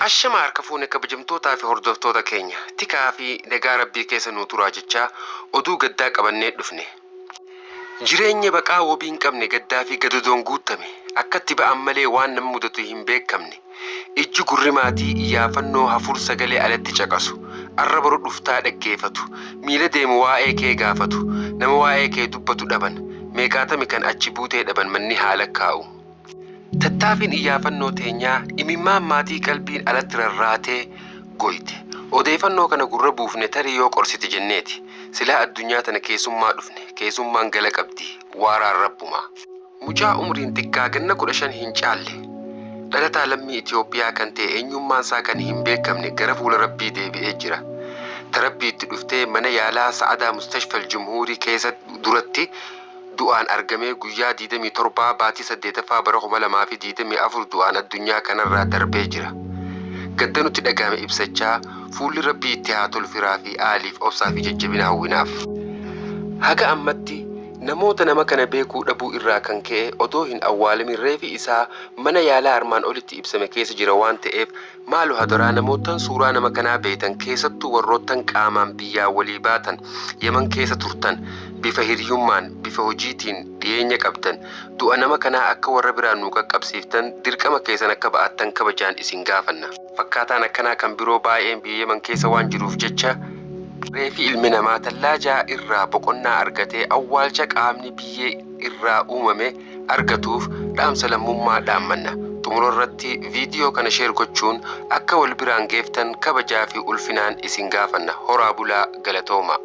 Ashama harka fuune kabajamtootaa fi hordoftoota keenya tikaa fi nagaa rabbii keessa nuu turaa jechaa oduu gaddaa qabannee dhufne. Jireenya baqaa wabii hin qabne gaddaa fi gadodoon guutame akkatti ba'an malee waan nama mudatu hin beekamne. Ijji gurri maatii iyyaafannoo hafuur sagalee alatti caqasu arra baru dhuftaa dhaggeeffatu miila deemu waa'ee kee gaafatu nama waa'ee kee dubbatu dhaban meeqaatami kan achi buutee dhaban manni haala kaa'u. Tattaaffiin iyyaafannoo teenyaa imimmaan maatii qalbiin alatti rarraatee goyte. Odeeffannoo kana gurra buufne tarii yoo qorsite jenneeti. Silaa addunyaa tana keessummaa dhufne keessummaan gala qabdi waaraan rabbumaa. Mucaa umriin xiqqaa ganna 15 hin caalle. Dhalataa lammii Itoophiyaa kan ta'e eenyummaan isaa kan hin beekamne gara fuula rabbii deebi'ee jira. Tarabbiitti dhuftee mana yaalaa Sa'adaa Mustashfal Jumhuurii keessa duratti du'aan argamee guyyaa 27 baatii 8ffaa bara 2024 du'aan addunyaa kanarraa darbee jira. Gadda nutti dhagahame ibsachaa fuulli rabbii itti haa tolu firaa fi aaliif obsaa fi jajjabina hawwinaaf. Haga ammatti namoota nama kana beekuu dhabuu irraa kan ka'e odoo hin awwaalamin reefi isaa mana yaalaa armaan olitti ibsame keessa jira waan ta'eef maalu hadaraa namootaan suuraa nama kanaa beektan keessattuu warroottan qaamaan biyyaa walii baatan Yaman keessa turtan bifa hiriyummaan bifa hojiitiin dhiyeenya qabdan du'a nama kanaa akka warra biraan nu qaqqabsiiftan dirqama keessan akka ba'attan kabajaan isin gaafanna. Fakkaataan akkanaa kan biroo baay'een biyya Yaman keessa waan jiruuf jecha reefi ilmi namaa tallaajaa irraa boqonnaa argatee awwaalcha qaamni biyyee irraa uumame argatuuf dhaamsa lammummaa dhaammanna. Xumura irratti viidiyoo kana sheer gochuun akka wal biraan geeftan kabajaa fi ulfinaan isin gaafanna. Horaa bulaa galatooma.